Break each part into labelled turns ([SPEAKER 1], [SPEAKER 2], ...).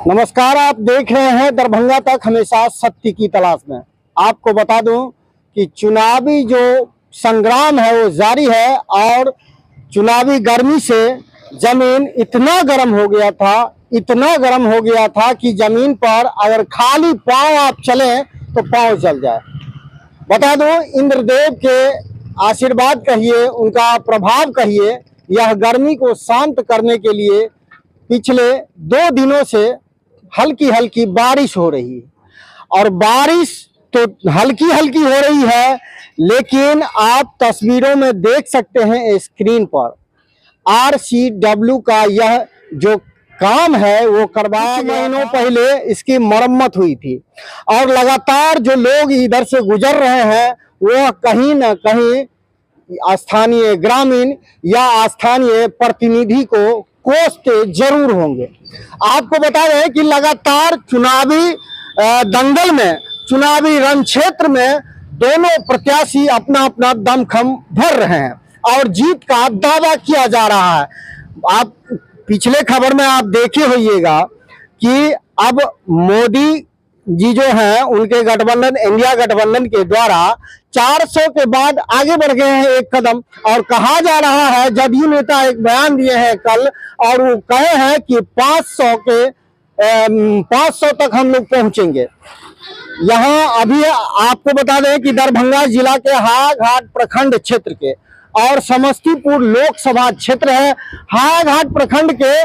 [SPEAKER 1] नमस्कार, आप देख रहे हैं दरभंगा तक, हमेशा सत्य की तलाश में। आपको बता दूं कि चुनावी जो संग्राम है वो जारी है और चुनावी गर्मी से जमीन इतना गर्म हो गया था कि जमीन पर अगर खाली पांव आप चलें तो पांव जल जाए। बता दूं, इंद्रदेव के आशीर्वाद कहिए, उनका प्रभाव कहिए, यह गर्मी को शांत करने के लिए पिछले 2 दिनों से हल्की हल्की बारिश हो रही है। और बारिश तो हल्की हल्की हो रही है, लेकिन आप तस्वीरों में देख सकते हैं स्क्रीन पर RCW का यह जो काम है वो करवाया महीनों पहले इसकी मरम्मत हुई थी और लगातार जो लोग इधर से गुजर रहे हैं वो कहीं ना कहीं स्थानीय ग्रामीण या स्थानीय प्रतिनिधि को कोसते जरूर होंगे। आपको बता रहे हैं कि लगातार चुनावी दंगल में, चुनावी रण क्षेत्र में दोनों प्रत्याशी अपना अपना दमखम भर रहे हैं और जीत का दावा किया जा रहा है। आप पिछले खबर में आप देखे होइएगा कि अब मोदी जी जो हैं उनके गठबंधन, इंडिया गठबंधन के द्वारा 400 के बाद आगे बढ़ गए हैं एक कदम। और कहा जा रहा है, जदयू नेता एक बयान दिए हैं कल और वो कहे हैं कि 500 तक हम लोग पहुंचेंगे। यहाँ अभी आपको बता दें कि दरभंगा जिला के हायाघाट प्रखंड क्षेत्र के और समस्तीपुर लोकसभा क्षेत्र है। हायाघाट प्रखंड के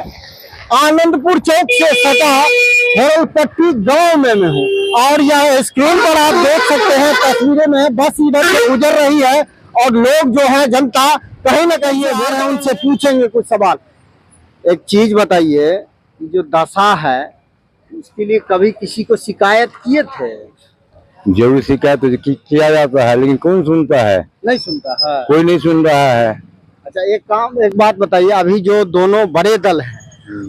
[SPEAKER 1] आनंदपुर चौक से सटा हेरलपट्टी गांव में मैं हूँ और यह स्क्रीन पर आप देख सकते हैं तस्वीरें में बस इधर से गुजर रही है और लोग जो है जनता कहीं ना कहीं है, उनसे पूछेंगे कुछ सवाल। एक चीज बताइए, जो दशा है उसके लिए कभी किसी को शिकायत किए थे?
[SPEAKER 2] जरूर शिकायत किया जाता है, लेकिन कौन सुनता है?
[SPEAKER 1] नहीं सुनता है,
[SPEAKER 2] कोई नहीं सुन रहा है।
[SPEAKER 1] अच्छा, एक बात बताइए, अभी जो दोनों बड़े दल हैं,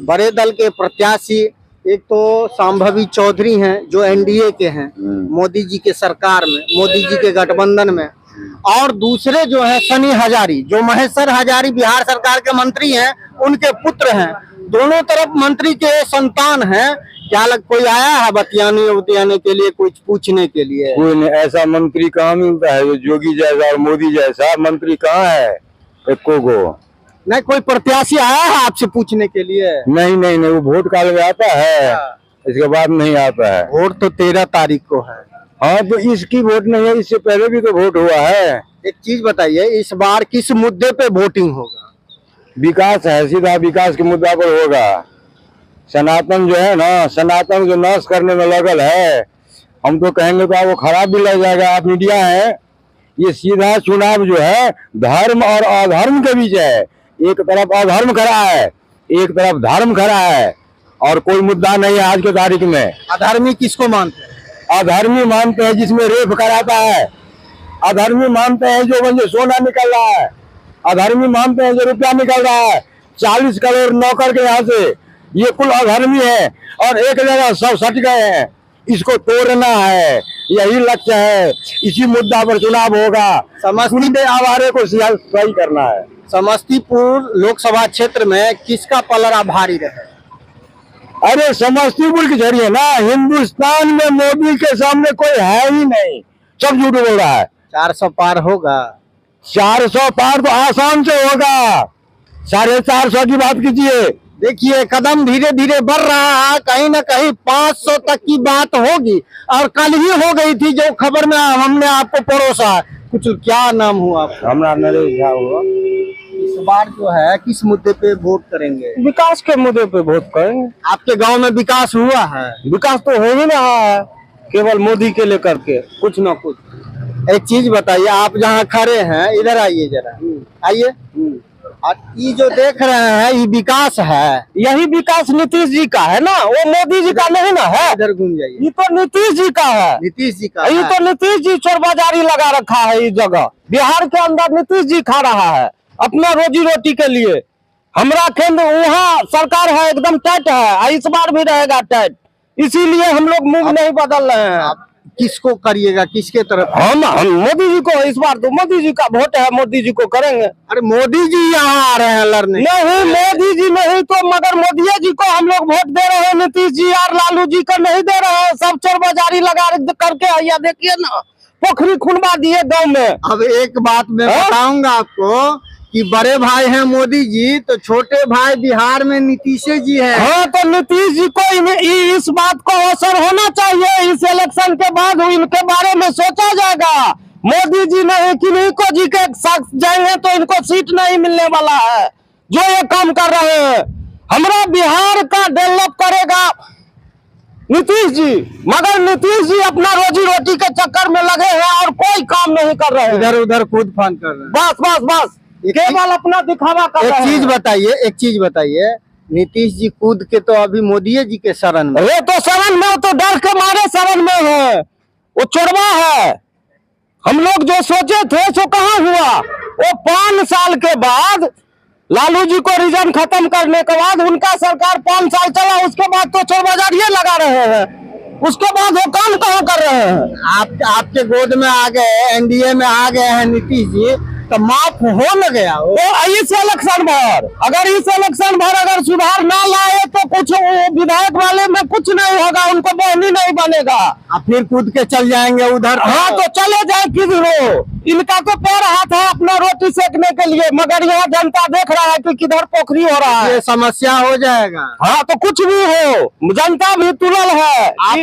[SPEAKER 1] बड़े दल के प्रत्याशी एक तो संभवी चौधरी हैं जो एनडीए के हैं, मोदी जी के सरकार में, मोदी जी के गठबंधन में, और दूसरे जो है सनी हजारी, जो महेश्वर हजारी बिहार सरकार के मंत्री हैं, उनके पुत्र हैं। दोनों तरफ मंत्री के संतान हैं। क्या कोई आया है बतियाने के लिए, कुछ पूछने के लिए?
[SPEAKER 2] कोई नहीं, ऐसा मंत्री कहाँ मिलता है जो योगी जैसा और मोदी जैसा मंत्री कहाँ है? एको को
[SPEAKER 1] नहीं। कोई प्रत्याशी आया है आपसे पूछने के लिए?
[SPEAKER 2] नहीं नहीं नहीं, वो वोट काल में आता है, इसके बाद नहीं आता है।
[SPEAKER 1] वोट तो 13 तारीख को है।
[SPEAKER 2] हाँ, तो इसकी वोट नहीं है, इससे पहले भी तो वोट हुआ है।
[SPEAKER 1] एक चीज बताइए, इस बार किस मुद्दे पे वोटिंग होगा?
[SPEAKER 2] विकास है, सीधा विकास के मुद्दा पर होगा। सनातन जो है ना, सनातन जो नाश करने में लगल है, हम तो कहेंगे तो आपको खराब भी लग जाएगा। आप मीडिया है, ये सीधा चुनाव जो है धर्म और अधर्म के बीच है। एक तरफ अधर्म खड़ा है, एक तरफ धर्म खड़ा है और कोई मुद्दा नहीं है आज के तारीख में।
[SPEAKER 1] अधर्मी किसको मानते हैं?
[SPEAKER 2] अधर्मी मानते हैं जिसमें रेप कराता है, अधर्मी मानते हैं जो वही सोना निकल रहा है, अधर्मी मानते हैं जो रुपया निकल रहा है 40 करोड़ नौकर के यहाँ से। ये कुल अधर्मी है और एक जगह सब सट गए हैं। इसको तोड़ना है, यही लक्ष्य है। इसी मुद्दा पर चुनाव होगा। समस्तीपुर आवारे को सही करना है।
[SPEAKER 1] समस्तीपुर लोकसभा क्षेत्र में किसका पलड़ा भारी रहे?
[SPEAKER 2] अरे समस्तीपुर की छोड़िए ना, हिंदुस्तान में मोदी के सामने कोई है ही नहीं, सब झूठ बोल रहा है।
[SPEAKER 1] 400 पार होगा?
[SPEAKER 2] 400 पार तो आसान से होगा, 450 की बात कीजिए।
[SPEAKER 1] देखिए, कदम धीरे धीरे बढ़ रहा है, कहीं ना कहीं 500 तक की बात होगी। और कल ही हो गई थी जो खबर में हमने आपको परोसा। कुछ क्या नाम हुआ आपका?
[SPEAKER 2] हमारा नरेश झा हुआ।
[SPEAKER 1] इस बार जो है किस मुद्दे पे वोट करेंगे?
[SPEAKER 2] विकास के मुद्दे पे वोट करेंगे।
[SPEAKER 1] आपके गांव में विकास हुआ है?
[SPEAKER 2] विकास तो हो ही रहा है, केवल मोदी के लेकर के कुछ ना कुछ।
[SPEAKER 1] एक चीज बताइए, आप जहाँ खड़े हैं इधर आइए जरा, आइए। ये जो देख रहे हैं ये विकास है,
[SPEAKER 2] यही विकास नीतीश जी का है ना, वो मोदी जी का नहीं ना है।
[SPEAKER 1] इधर घूम जाइए।
[SPEAKER 2] ये तो नीतीश जी का है,
[SPEAKER 1] नीतीश जी का।
[SPEAKER 2] ये तो नीतीश जी चोर बाजारी लगा रखा है इस जगह। बिहार के अंदर नीतीश जी खा रहा है अपना रोजी रोटी के लिए। हमारा केंद्र वहाँ सरकार है एकदम टाइट है, इस बार भी रहेगा टाइट, इसीलिए हम लोग मुंह नहीं बदल रहे हैं।
[SPEAKER 1] किसको करिएगा, किसके तरफ?
[SPEAKER 2] हम मोदी जी को, इस बार तो मोदी जी का वोट है, मोदी जी को करेंगे।
[SPEAKER 1] अरे मोदी जी यहाँ आ रहे हैं लड़ने।
[SPEAKER 2] नहीं, मोदी जी नहीं तो मगर मोदी जी को हम लोग वोट दे रहे हैं, नीतीश जी और लालू जी को नहीं दे रहे हैं। सब चोर बाजारी लगा करके या देखिए ना, पोखरी खुनवा दिए गाँव में।
[SPEAKER 1] अब एक बात मैं बताऊंगा आपको कि बड़े भाई हैं मोदी जी, तो छोटे भाई बिहार में नीतीश जी है।
[SPEAKER 2] हाँ, तो नीतीश जी को इस बात को असर होना चाहिए। इस इलेक्शन के बाद इनके बारे में सोचा जाएगा। मोदी जी नहीं, किन्हीं को जी के साथ जाएंगे तो इनको सीट नहीं मिलने वाला है। जो ये काम कर रहे हैं, हमारा बिहार का डेवलप करेगा नीतीश जी, मगर नीतीश जी अपना रोजी रोटी के चक्कर में लगे हैं और कोई काम नहीं कर रहे हैं।
[SPEAKER 1] इधर उधर कूद फान कर रहे हैं।
[SPEAKER 2] बस बस बस, केवल अपना दिखावा कर रहे हैं।
[SPEAKER 1] एक चीज बताइए, नीतीश जी कूद के तो अभी मोदी जी के शरण में।
[SPEAKER 2] वो तो शरण में, तो डर के मारे शरण में है। वो चोरवा है। हम लोग जो सोचे थे सो कहाँ हुआ। वो 5 साल के बाद लालू जी को रिजन खत्म करने के बाद उनका सरकार 5 साल चला, उसके बाद तो चोर बाजारिये लगा रहे हैं। उसके बाद वो काम कहाँ कर रहे हैं।
[SPEAKER 1] आपके गोद में आ गए, एनडीए में आ गए हैं नीतीश जी, तो माफ हो न गया वो।
[SPEAKER 2] तो इस इलेक्शन भर अगर सुधार ना लाए तो कुछ विधायक वाले में कुछ नहीं होगा, उनको बहनी नहीं बनेगा।
[SPEAKER 1] अब फिर कूद के चल जाएंगे उधर।
[SPEAKER 2] हाँ, तो चले जाए किधरो। इनका तो पैर हाथ है अपना रोटी सेकने के लिए, मगर यहाँ जनता देख रहा है कि किधर पोखरी हो रहा है।
[SPEAKER 1] ये समस्या हो जाएगा।
[SPEAKER 2] हाँ, तो कुछ भी हो, जनता भी तुरल है।
[SPEAKER 1] आप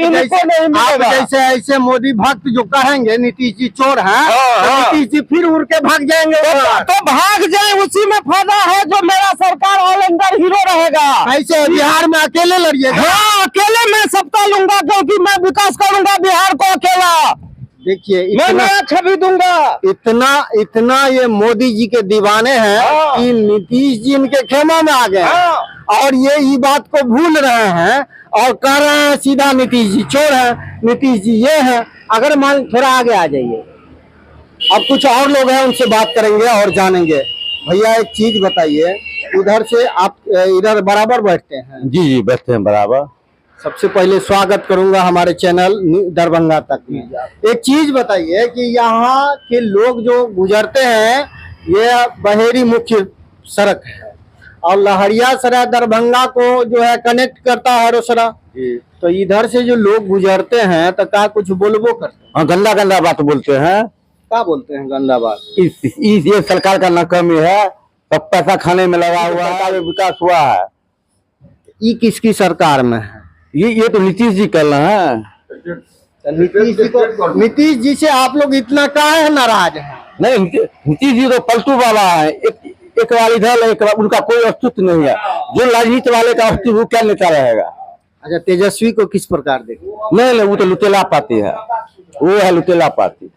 [SPEAKER 1] जैसे ऐसे मोदी भक्त जो कहेंगे नीतीश जी चोर हैं, तो नीतीश जी फिर उड़ के भाग जाएंगे।
[SPEAKER 2] तो भाग जाए, उसी में फायदा है। जो मेरा सरकार ऑल इंडिया हीरो रहेगा।
[SPEAKER 1] ऐसे बिहार में अकेले लड़िएगा?
[SPEAKER 2] हाँ, अकेले मैं सत्ता लूंगा, क्योंकि मैं विकास करूंगा बिहार को अकेला।
[SPEAKER 1] देखिए,
[SPEAKER 2] मैं नया छवि दूंगा।
[SPEAKER 1] इतना ये मोदी जी के दीवाने हैं कि नीतीश जी इनके खेमा में आ गए और ये बात को भूल रहे हैं और कह रहे हैं सीधा नीतीश जी चोर है, नीतीश जी ये है। अगर मान थोड़ा आगे आ जाइए, अब कुछ और लोग हैं, उनसे बात करेंगे और जानेंगे। भैया एक चीज बताइए, उधर से आप इधर बराबर बैठते हैं?
[SPEAKER 2] जी जी, बैठते हैं बराबर।
[SPEAKER 1] सबसे पहले स्वागत करूंगा हमारे चैनल दरभंगा तक में। एक चीज बताइए कि यहाँ के लोग जो गुजरते हैं, ये बहेरी मुख्य सड़क है और लहरियासराय दरभंगा को जो है कनेक्ट करता है रोसड़ा। तो इधर से जो लोग गुजरते हैं तो क्या कुछ बोलबो करते हैं?
[SPEAKER 2] हाँ, गंदा गंदा बात बोलते हैं।
[SPEAKER 1] क्या बोलते हैं गंदा बात?
[SPEAKER 2] ये सरकार का नाकामी है, सब पैसा खाने में लगा हुआ है, विकास हुआ है।
[SPEAKER 1] ये किसकी सरकार में है?
[SPEAKER 2] ये तो नीतीश जी कर रहे हैं।
[SPEAKER 1] नीतीश जी से आप लोग इतना काहे नाराज हैं?
[SPEAKER 2] नहीं, नीतीश जी तो पलटू वाला है। एक वाली इधर, एक उनका कोई अस्तित्व नहीं है। जो राजनीति वाले का अस्तित्व, वो क्या नेता रहेगा।
[SPEAKER 1] अच्छा, तेजस्वी को किस प्रकार देखें?
[SPEAKER 2] नहीं, वो तो लुटेला पार्टी है। वो है लुटेला पार्टी।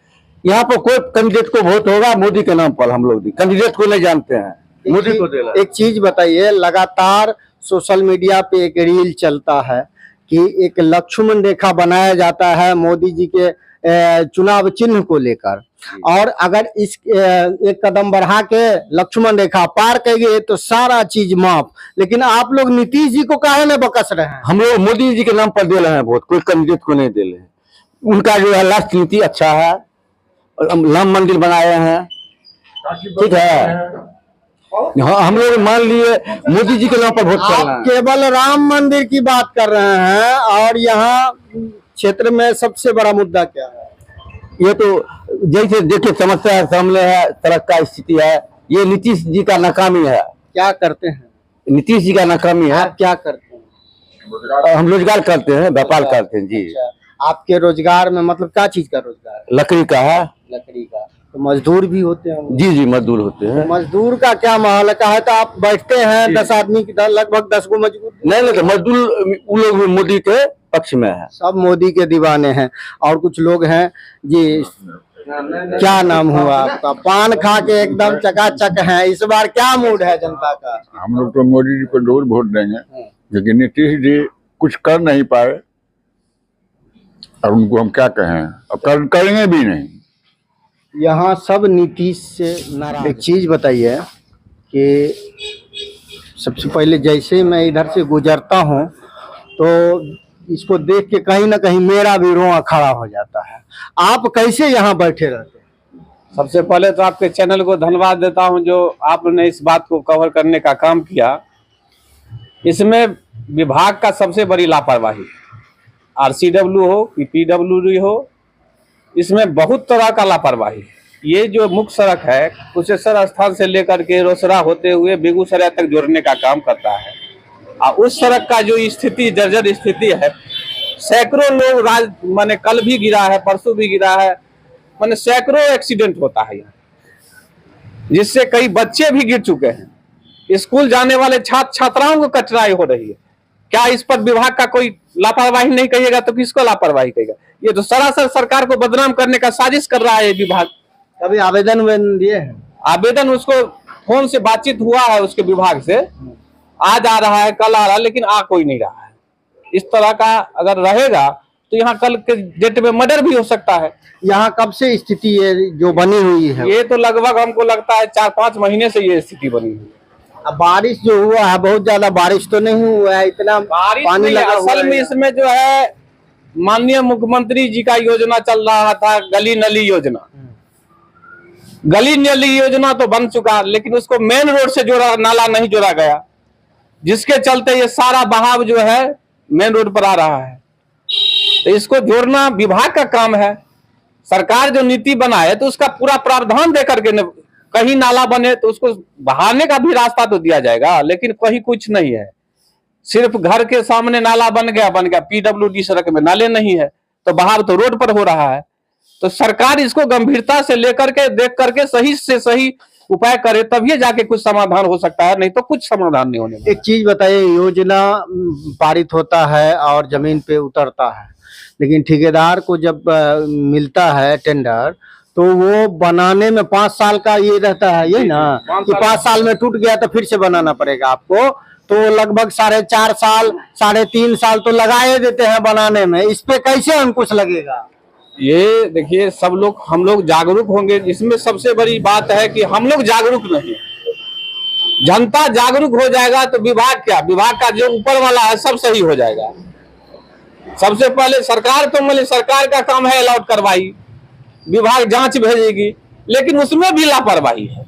[SPEAKER 2] यहाँ पर कोई कैंडिडेट को वोट होगा मोदी के नाम पर। हम लोग भी कैंडिडेट को नहीं जानते हैं, मोदी को देना।
[SPEAKER 1] एक चीज बताइए, लगातार सोशल मीडिया पे एक रील चलता है कि एक लक्ष्मण रेखा बनाया जाता है मोदी जी के चुनाव चिन्ह को लेकर, और अगर इस एक कदम बढ़ा के लक्ष्मण रेखा पार कर गए तो सारा चीज माफ। लेकिन आप लोग नीतीश जी को काहे में बकस रहे हैं?
[SPEAKER 2] हम लोग मोदी जी के नाम पर दे रहे हैं वोट, कोई कैंडिडेट को नहीं दे रहे हैं। उनका जो है राजनीति अच्छा है, राम मंदिर बनाए हैं, ठीक है। हाँ, हम लोग मान लिए मोदी जी के नाम पर वोट कर रहे हैं।
[SPEAKER 1] केवल राम मंदिर की बात कर रहे हैं, और यहाँ क्षेत्र में सबसे बड़ा मुद्दा क्या है?
[SPEAKER 2] ये तो जैसे देखिए समस्या है, सामने है, सड़क का स्थिति है। ये नीतीश जी का नाकामी है।
[SPEAKER 1] क्या करते हैं
[SPEAKER 2] नीतीश जी का नाकामी है।
[SPEAKER 1] आप क्या करते हैं?
[SPEAKER 2] हम रोजगार करते हैं, व्यापार करते हैं जी।
[SPEAKER 1] अच्छा, आपके रोजगार में मतलब क्या चीज का रोजगार है?
[SPEAKER 2] लकड़ी का है।
[SPEAKER 1] लकड़ी का। तो मजदूर भी होते हैं?
[SPEAKER 2] जी जी, मजदूर होते हैं।
[SPEAKER 1] मजदूर का क्या माहौल है? कहा तो आप बैठते हैं 10 आदमी की, लगभग 10 को मजदूर।
[SPEAKER 2] नहीं, तो मजदूर वो लोग भी मोदी के पक्ष में है।
[SPEAKER 1] सब मोदी के दीवाने हैं। और कुछ लोग हैं जी, क्या नाम हुआ आपका? पान खा के एकदम चकाचक है। इस बार क्या मूड है जनता का?
[SPEAKER 3] हम लोग तो मोदी जी को जरूर वोट देंगे, लेकिन नीतीश जी कुछ कर नहीं पाए और उनको हम क्या कहें, अब करेंगे भी नहीं।
[SPEAKER 1] यहाँ सब नीतीश से नाराज। एक चीज बताइए कि सबसे पहले जैसे मैं इधर से गुजरता हूँ तो इसको देख के कहीं ना कहीं मेरा भी रोआ खड़ा हो जाता है। आप कैसे यहाँ बैठे रहते हैं?
[SPEAKER 4] सबसे पहले तो आपके चैनल को धन्यवाद देता हूं जो आपने इस बात को कवर करने का काम किया। इसमें विभाग का सबसे बड़ी लापरवाही, RCW हो कि PWD हो, इसमें बहुत तरह का लापरवाही है। ये जो मुख्य सड़क है कुशेश्वर स्थान से लेकर के रोसड़ा होते हुए बेगूसराय तक जोड़ने का काम करता है। और उस सड़क का जो स्थिति जर्जर स्थिति है, सैकड़ों लोग माने कल भी गिरा है, परसों भी गिरा है, माने सैकड़ों एक्सीडेंट होता है यहाँ, जिससे कई बच्चे भी गिर चुके हैं। स्कूल जाने वाले छात्र छात्राओं को कठिनाई हो रही है। क्या इस पर विभाग का कोई लापरवाही नहीं कहिएगा तो किसको लापरवाही कहेगा? ये तो सरासर सरकार को बदनाम करने का साजिश कर रहा है ये विभाग।
[SPEAKER 1] कभी आवेदन दिए हैं?
[SPEAKER 4] आवेदन उसको फोन से बातचीत हुआ है उसके विभाग से, आज आ रहा है कल आ रहा है, लेकिन आ कोई नहीं रहा है। इस तरह का अगर रहेगा तो यहाँ कल के डेट में मर्डर भी हो सकता है।
[SPEAKER 1] यहाँ कब से स्थिति ये जो बनी हुई है?
[SPEAKER 4] ये तो लगभग हमको लगता है 4-5 महीने से ये स्थिति बनी हुई है।
[SPEAKER 1] अब बारिश जो हुआ है, बहुत ज्यादा बारिश तो नहीं हुआ है, इतना
[SPEAKER 4] बारिश
[SPEAKER 1] पानी
[SPEAKER 4] नहीं,
[SPEAKER 1] लगा हुआ
[SPEAKER 4] असल में
[SPEAKER 1] है।
[SPEAKER 4] इसमें जो है माननीय मुख्यमंत्री जी का योजना चल रहा था, गली नली योजना। गली नली योजना तो बन चुका, लेकिन उसको मेन रोड से जोड़ा, नाला नहीं जोड़ा गया, जिसके चलते ये सारा बहाव जो है मेन रोड पर आ रहा है। तो इसको जोड़ना विभाग का काम है। सरकार जो नीति बनाए तो उसका पूरा प्रावधान दे करके कहीं नाला बने तो उसको बहाने का भी रास्ता तो दिया जाएगा, लेकिन कहीं कुछ नहीं है। सिर्फ घर के सामने नाला बन गया PWD सड़क में नाले नहीं है, तो बहाव तो रोड पर हो रहा है। तो सरकार इसको गंभीरता से लेकर के देख करके सही से सही उपाय करे, तभी जाके कुछ समाधान हो सकता है, नहीं तो कुछ समाधान नहीं होने वाला।
[SPEAKER 1] एक चीज बताइए, योजना पारित होता है और जमीन पे उतरता है, लेकिन ठेकेदार को जब मिलता है टेंडर तो वो बनाने में 5 साल का ये रहता है, यही ना कि 5 साल में टूट गया तो फिर से बनाना पड़ेगा आपको। तो लगभग 4.5 साल 3.5 साल तो लगाए देते हैं बनाने में। इस पे कैसे अंकुश लगेगा?
[SPEAKER 4] ये देखिए, सब लोग हम लोग जागरूक होंगे। इसमें सबसे बड़ी बात है कि हम लोग जागरूक नहीं, जनता जागरूक हो जाएगा तो विभाग का जो ऊपर वाला है सब सही हो जाएगा। सबसे पहले सरकार तो मतलब सरकार का काम है अलॉट करवाई, विभाग जांच भेजेगी, लेकिन उसमें भी लापरवाही है।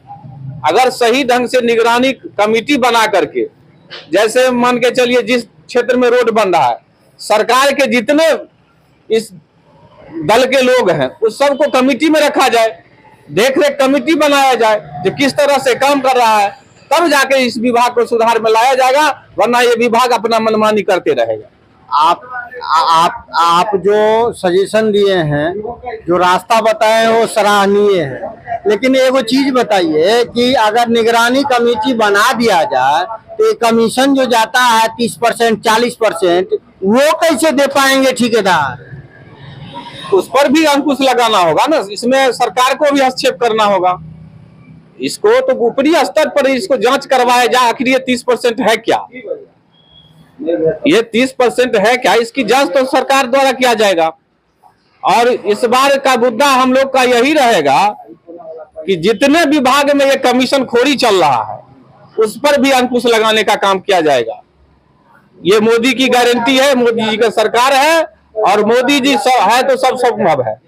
[SPEAKER 4] अगर सही ढंग से निगरानी कमेटी बना करके, जैसे मान के चलिए जिस क्षेत्र में रोड बन रहा है, सरकार के जितने इस दल के लोग हैं उस सबको कमेटी में रखा जाए, देख रेख कमेटी बनाया जाए जो किस तरह से काम कर रहा है, तब जाके इस विभाग को सुधार में लाया जाएगा, वरना ये विभाग अपना मनमानी करते रहेगा।
[SPEAKER 1] आप जो सजेशन दिए हैं, जो रास्ता बताए हैं वो सराहनीय है, लेकिन एगो चीज बताइए कि अगर निगरानी कमेटी बना दिया जाए तो कमीशन जो जाता है 30% 40%, वो कैसे दे पाएंगे ठेकेदार?
[SPEAKER 4] उस पर भी अंकुश लगाना होगा ना, इसमें सरकार को भी हस्तक्षेप करना होगा। इसको तो ऊपरी स्तर पर इसको जांच करवाया जाए, आखिर ये 30% है क्या, ये 30% है क्या, इसकी जांच तो सरकार द्वारा किया जाएगा। और इस बार का मुद्दा हम लोग का यही रहेगा कि जितने विभाग में ये कमीशन खोरी चल रहा है उस पर भी अंकुश लगाने का काम किया जाएगा। ये मोदी की गारंटी है, मोदी जी का सरकार है, और मोदी जी है तो सब संभव है।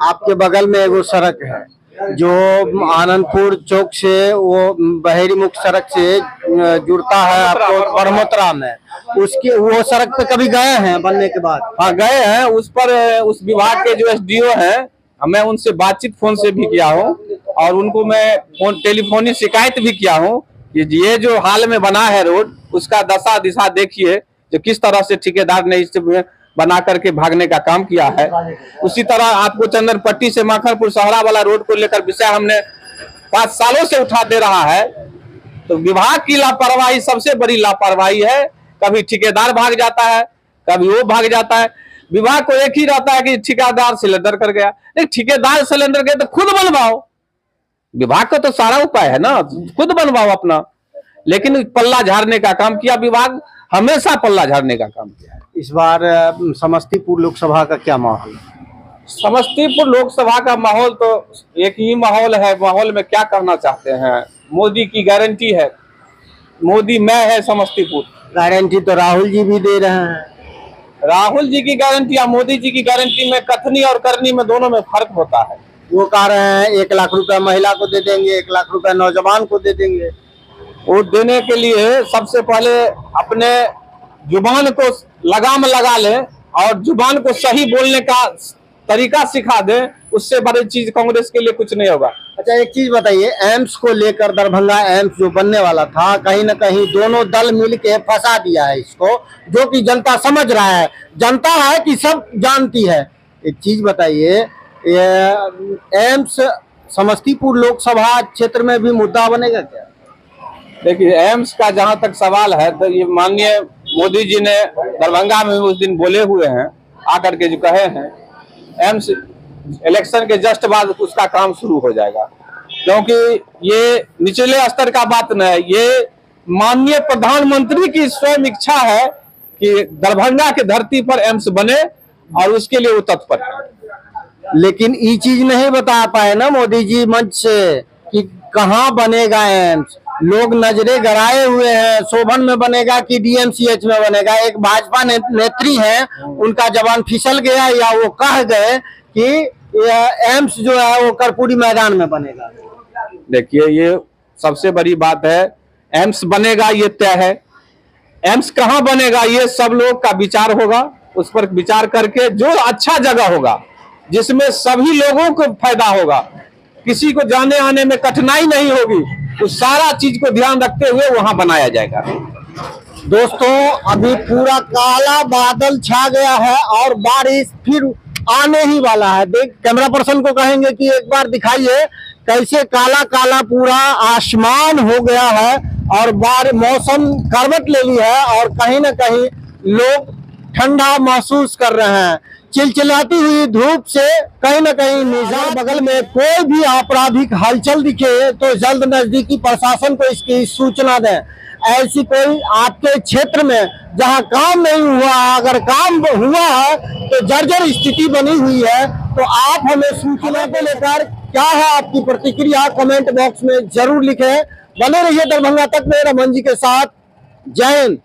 [SPEAKER 1] आपके बगल में एगो सड़क है जो आनंदपुर चौक से वो बहेरी मुख्य सड़क से जुड़ता है आपको ब्रह्मोत्तरा में, उसकी वो सड़क पे कभी गए हैं बनने के बाद?
[SPEAKER 4] हाँ गए हैं, उस पर उस विभाग के जो SDO हैं, मैं उनसे बातचीत फोन से भी किया हूँ, और उनको मैं टेलीफोनिक शिकायत भी किया हूँ कि ये जो हाल में बना है रोड, उसका दशा दिशा देखिए, जो किस तरह से ठेकेदार ने इस बना करके भागने का काम किया है। उसी तरह आपको चंदनपट्टी से माखनपुर सहारा वाला रोड को लेकर विषय हमने 5 सालों से उठा दे रहा है। तो विभाग की लापरवाही सबसे बड़ी लापरवाही है। कभी ठेकेदार भाग जाता है, कभी वो भाग जाता है। विभाग को एक ही रहता है कि ठेकेदार सिलेंडर कर गया, नहीं ठेकेदार सिलेंडर गए तो खुद बनवाओ, विभाग का तो सारा उपाय है ना, खुद बनवाओ अपना। लेकिन पल्ला झाड़ने का काम किया विभाग, हमेशा पल्ला झाड़ने का काम किया है।
[SPEAKER 1] इस बार समस्तीपुर लोकसभा का क्या माहौल है?
[SPEAKER 4] समस्तीपुर लोकसभा का माहौल तो एक ही माहौल है। माहौल में क्या करना चाहते हैं, मोदी की गारंटी है, मोदी मैं है समस्तीपुर।
[SPEAKER 1] गारंटी तो राहुल जी भी दे रहे हैं।
[SPEAKER 4] राहुल जी की गारंटी या मोदी जी की गारंटी में कथनी और करनी में दोनों में फर्क होता है।
[SPEAKER 1] वो कह रहे हैं 1 लाख रुपया महिला को दे देंगे, 1 लाख रुपया नौजवान को दे देंगे।
[SPEAKER 4] वोट देने के लिए सबसे पहले अपने जुबान को लगाम लगा ले और जुबान को सही बोलने का तरीका सिखा दे, उससे बड़ी चीज कांग्रेस के लिए कुछ नहीं होगा।
[SPEAKER 1] अच्छा, एक चीज बताइए, एम्स को लेकर, दरभंगा एम्स जो बनने वाला था, कहीं ना कहीं दोनों दल मिलके फंसा दिया है इसको, जो कि जनता समझ रहा है, जनता है कि सब जानती है। एक चीज बताइए, ये एम्स समस्तीपुर लोकसभा क्षेत्र में भी मुद्दा बनेगा क्या?
[SPEAKER 4] देखिए, एम्स का जहां तक सवाल है तो ये माननीय मोदी जी ने दरभंगा में उस दिन बोले हुए हैं, आकर के जो कहे हैं, एम्स इलेक्शन के जस्ट बाद उसका काम शुरू हो जाएगा, क्योंकि ये निचले स्तर का बात नहीं है, ये माननीय प्रधानमंत्री की स्वयं इच्छा है कि दरभंगा की धरती पर एम्स बने और उसके लिए वो तत्पर है।
[SPEAKER 1] लेकिन ये चीज नहीं बता पाए ना मोदी जी मंच से कि कहाँ बनेगा एम्स। लोग नजरे गड़ाए हुए हैं, शोभन में बनेगा कि डीएमसीएच में बनेगा। एक भाजपा नेत्री है, उनका जबान फिसल गया या वो कह गए कि एम्स जो है वो कर्पूरी मैदान में बनेगा।
[SPEAKER 4] देखिए, ये सबसे बड़ी बात है, एम्स बनेगा ये तय है, एम्स कहाँ बनेगा ये सब लोग का विचार होगा, उस पर विचार करके जो अच्छा जगह होगा जिसमें सभी लोगों को फायदा होगा, किसी को जाने आने में कठिनाई नहीं होगी, उस सारा चीज को ध्यान रखते हुए वहां बनाया जाएगा।
[SPEAKER 1] दोस्तों, अभी पूरा काला बादल छा गया है और बारिश फिर आने ही वाला है। देख, कैमरा पर्सन को कहेंगे कि एक बार दिखाइए कैसे काला काला पूरा आसमान हो गया है और मौसम करवट ले ली है और कहीं ना कहीं लोग ठंडा महसूस कर रहे हैं। चिलचिलाती हुई धूप से कहीं ना कहीं निजाम बगल में कोई भी आपराधिक हलचल दिखे तो जल्द नजदीकी प्रशासन को इसकी सूचना दें। ऐसी कोई आपके क्षेत्र में जहां काम नहीं हुआ, अगर काम हुआ है तो जर्जर स्थिति बनी हुई है, तो आप हमें सूचना को लेकर क्या है आपकी प्रतिक्रिया कमेंट बॉक्स में जरूर लिखें। बने रहिए दरभंगा तक में रमन जी के साथ। जय हिंद।